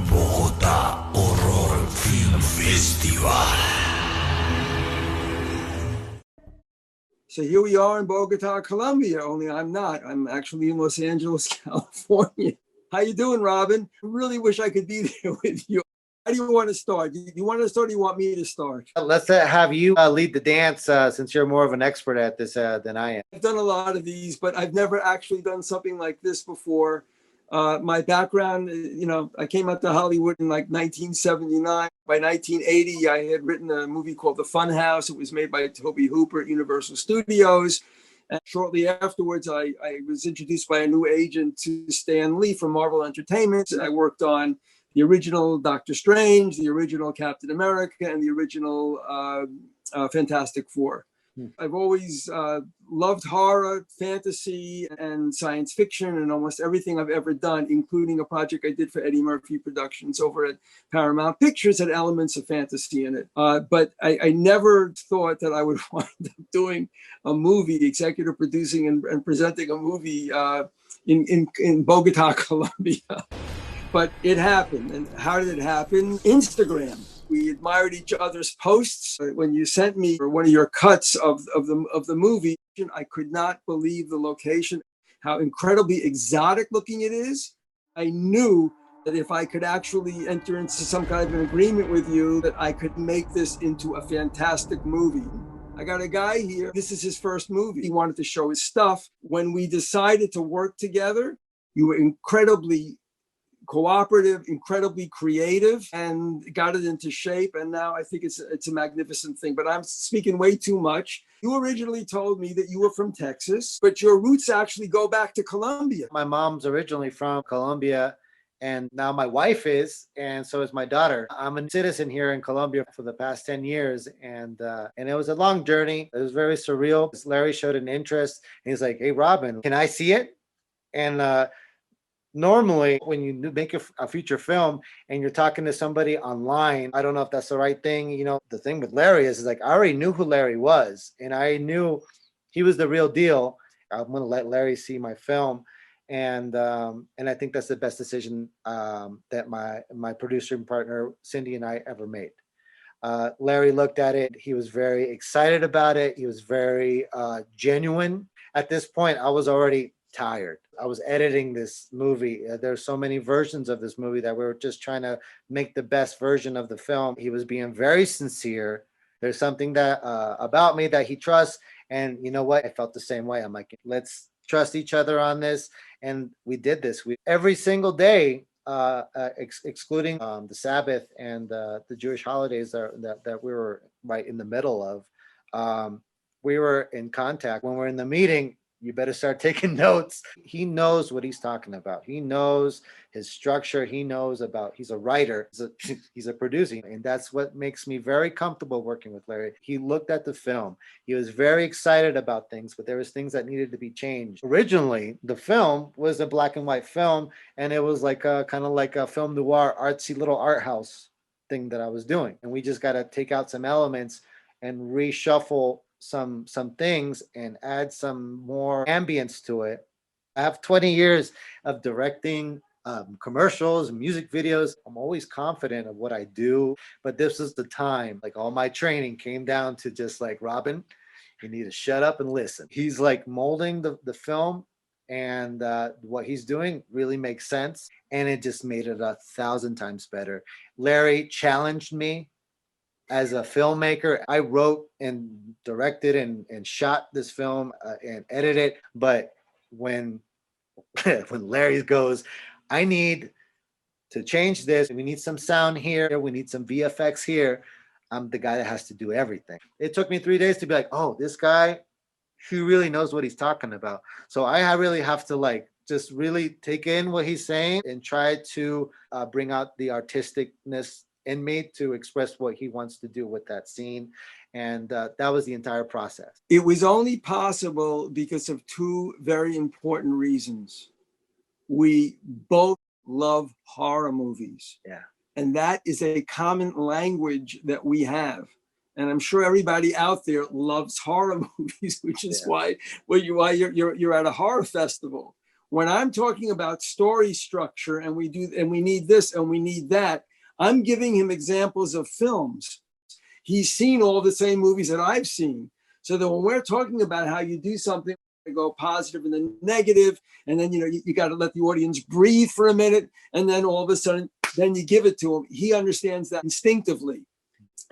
Bogota Horror Film Festival. So here we are in Bogota, Colombia, only I'm not. I'm actually in Los Angeles, California. How you doing, Robin? I really wish I could be there with you. How do you want to start? Do you want to start or do you want me to start? Let's have you lead the dance since you're more of an expert at this than I am. I've done a lot of these, but I've never actually done something like this before. My background, I came out to Hollywood in like 1979. By 1980, I had written a movie called The Fun House. It was made by Tobe Hooper at Universal Studios. And shortly afterwards, I was introduced by a new agent to Stan Lee from Marvel Entertainment. I worked on the original Doctor Strange, the original Captain America, and the original Fantastic Four. I've always loved horror, fantasy, and science fiction, and almost everything I've ever done, including a project I did for Eddie Murphy Productions over at Paramount Pictures, had elements of fantasy in it. But I never thought that I would wind up doing a movie, executive producing and presenting a movie in Bogota, Colombia. But it happened. And how did it happen? Instagram. We admired each other's posts. When you sent me one of your cuts of the movie, I could not believe the location, how incredibly exotic looking it is. I knew that if I could actually enter into some kind of an agreement with you, that I could make this into a fantastic movie. I got a guy here. This is his first movie. He wanted to show his stuff. When we decided to work together, you were incredibly cooperative, incredibly creative, and got it into shape. And now I think it's a magnificent thing. But I'm speaking way too much. You originally told me that you were from Texas, but your roots actually go back to Colombia. My mom's originally from Colombia, and now my wife is, and so is my daughter. I'm a citizen here in Colombia for the past 10 years, and it was a long journey. It was very surreal. Larry showed an interest, and he's like, "Hey, Robin, can I see it?" And normally, when you make a feature film and you're talking to somebody online, I don't know if that's the right thing. The thing with Larry is like, I already knew who Larry was, and I knew he was the real deal. I'm going to let Larry see my film. And I think that's the best decision that my producer and partner, Cindy, and I ever made. Larry looked at it. He was very excited about it. He was very genuine. At this point, I was already tired. I was editing this movie. There's so many versions of this movie that we were just trying to make the best version of the film. He was being very sincere. There's something that about me that he trusts. And you know what? I felt the same way. I'm like, let's trust each other on this. And we did this. Every single day, excluding the Sabbath and the Jewish holidays that we were right in the middle of, we were in contact. When we're in the meeting, you better start taking notes. He knows what he's talking about. He knows his structure. He knows he's a writer. He's a producer. And that's what makes me very comfortable working with Larry. He looked at the film. He was very excited about things, but there was things that needed to be changed. Originally, the film was a black and white film, and it was like kind of like a film noir, artsy little art house thing that I was doing. And we just got to take out some elements and reshuffle some things and add some more ambience to it. I have 20 years of directing commercials, music videos. I'm always confident of what I do, but this is the time. Like all my training came down to just like, Robin, you need to shut up and listen. He's like molding the film, and what he's doing really makes sense, and it just made it 1,000 times better. Larry challenged me as a filmmaker. I wrote and directed and shot this film and edited it. But when Larry goes, I need to change this. We need some sound here. We need some VFX here. I'm the guy that has to do everything. It took me 3 days to be like, oh, this guy, he really knows what he's talking about. So I really have to just really take in what he's saying and try to bring out the artisticness in me to express what he wants to do with that scene. And that was the entire process. It was only possible because of two very important reasons. We both love horror movies. Yeah. And that is a common language that we have. And I'm sure everybody out there loves horror movies, which is why you're at a horror festival. When I'm talking about story structure and we need this and we need that, I'm giving him examples of films. He's seen all the same movies that I've seen. So that when we're talking about how you do something, to go positive and then negative, and then you got to let the audience breathe for a minute, and then all of a sudden, then you give it to him. He understands that instinctively.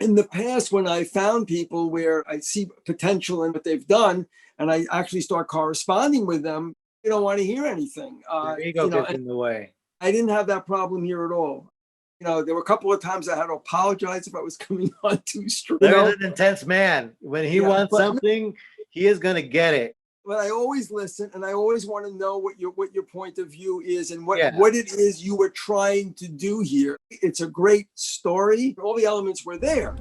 In the past, when I found people where I see potential in what they've done, and I actually start corresponding with them, they don't want to hear anything. Your ego gets in the way. I didn't have that problem here at all. There were a couple of times I had to apologize if I was coming on too strong. Larry's an intense man. When he wants something, he is going to get it. But I always listen, and I always want to know what your point of view is and what it is you were trying to do here. It's a great story. All the elements were there.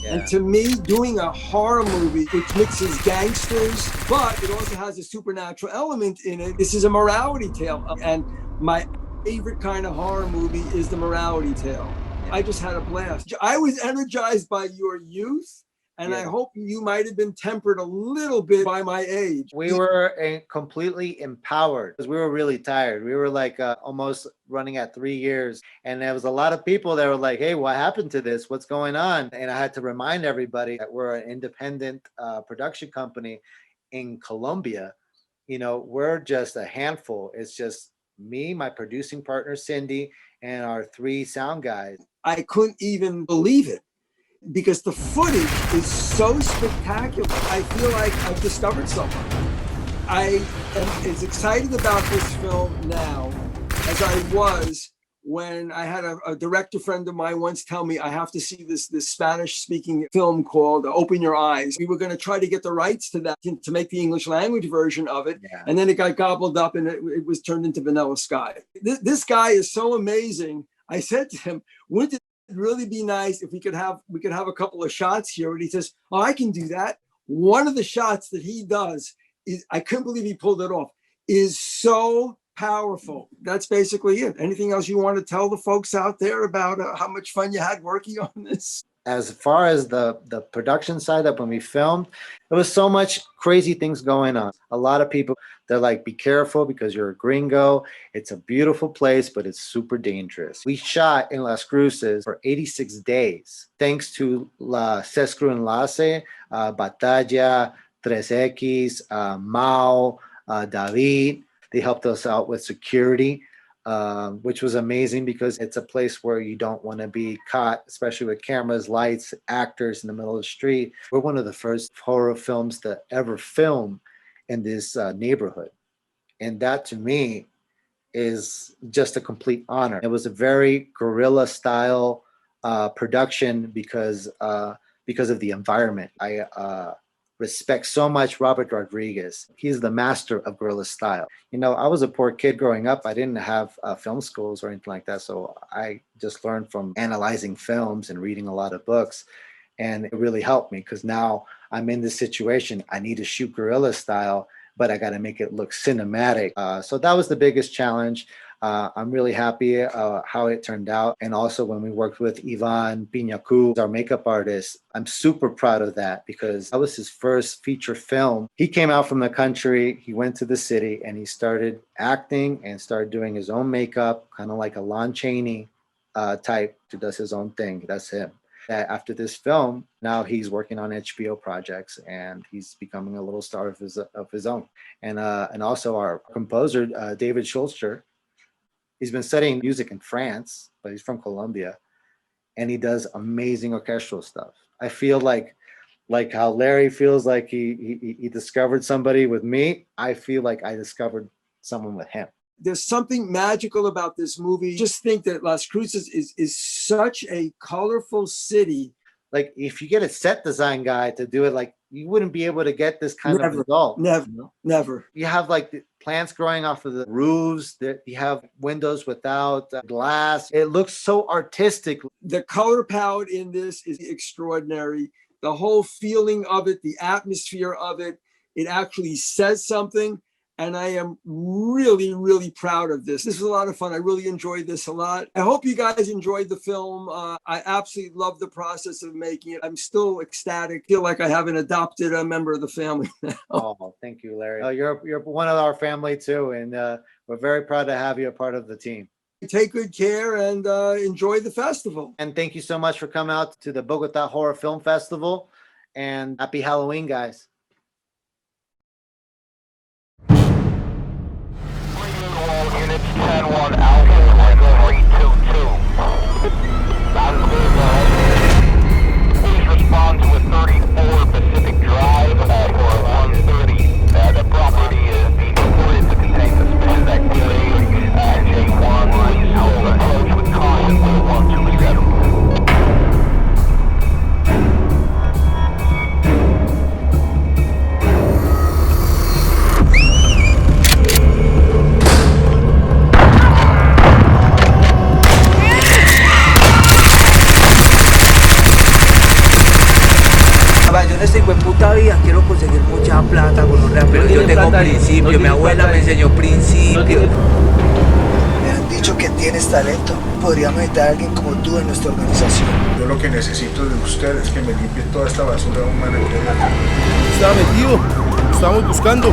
Yeah. And to me, doing a horror movie which mixes gangsters, but it also has a supernatural element in it. This is a morality tale. And my favorite kind of horror movie is the morality tale. I just had a blast. I was energized by your youth. And I hope you might have been tempered a little bit by my age. We were completely empowered because we were really tired. We were like almost running at 3 years. And there was a lot of people that were like, hey, what happened to this? What's going on? And I had to remind everybody that we're an independent production company in Colombia. We're just a handful. It's just me, my producing partner, Cindy, and our 3 sound guys. I couldn't even believe it, because the footage is so spectacular. I feel like I've discovered someone. I am as excited about this film now as I was when I had a director friend of mine once tell me I have to see this Spanish-speaking film called Open Your Eyes. We were going to try to get the rights to that to make the English language version of it. Yeah. And then it got gobbled up and it was turned into Vanilla Sky. This guy is so amazing. I said to him, wouldn't it really be nice if we could have a couple of shots here? And he says, oh, I can do that. One of the shots that he does is, I couldn't believe he pulled it off, is so powerful. That's basically it. Anything else you want to tell the folks out there about how much fun you had working on this? As far as the production side, that when we filmed, there was so much crazy things going on. A lot of people, they're like, be careful because you're a gringo. It's a beautiful place, but it's super dangerous. We shot in Las Cruces for 86 days, thanks to La Sescru Enlace, Batalla, 3X, Mao, David. They helped us out with security, which was amazing because it's a place where you don't want to be caught, especially with cameras, lights, actors in the middle of the street. We're one of the first horror films to ever film in this neighborhood. And that to me is just a complete honor. It was a very guerrilla style production because of the environment. I respect so much Robert Rodriguez. He's the master of guerrilla style. I was a poor kid growing up. I didn't have film schools or anything like that. So I just learned from analyzing films and reading a lot of books. And it really helped me because now I'm in this situation. I need to shoot guerrilla style, but I got to make it look cinematic. So that was the biggest challenge. I'm really happy how it turned out. And also when we worked with Ivan Piñacu, our makeup artist, I'm super proud of that because that was his first feature film. He came out from the country, he went to the city and he started acting and started doing his own makeup, kind of like a Lon Chaney type who does his own thing. That's him. After this film, now he's working on HBO projects and he's becoming a little star of his own. And also our composer, David Schulster, he's been studying music in France, but he's from Colombia, and he does amazing orchestral stuff. I feel like how Larry feels like he discovered somebody with me, I feel like I discovered someone with him. There's something magical about this movie. Just think that Las Cruces is such a colorful city. Like if you get a set design guy to do it, like you wouldn't be able to get this kind of result. Never. You have like the plants growing off of the roofs. You have windows without glass. It looks so artistic. The color palette in this is extraordinary. The whole feeling of it, the atmosphere of it, it actually says something. And I am really, really proud of this. This was a lot of fun. I really enjoyed this a lot. I hope you guys enjoyed the film. I absolutely love the process of making it. I'm still ecstatic. Feel like I haven't adopted a member of the family now. Oh, thank you, Larry. You're one of our family too, and we're very proud to have you a part of the team. Take good care and enjoy the festival. And thank you so much for coming out to the Bogota Horror Film Festival. And happy Halloween, guys. Units 10-1 Alpha, 322. Please respond to a 34 Pacific Drive for 130. The property is being reported to contain suspicious activity. J1, please approach with caution for 127. Yo en esta puta vida quiero conseguir mucha plata con los reales, pero yo tengo principio, mi abuela me enseñó principio. Me han dicho que tienes talento. Podríamos necesitar a alguien como tú en nuestra organización. Yo lo que necesito de usted es que me limpie toda esta basura humana que hay acá. Estaba metido, lo estábamos buscando.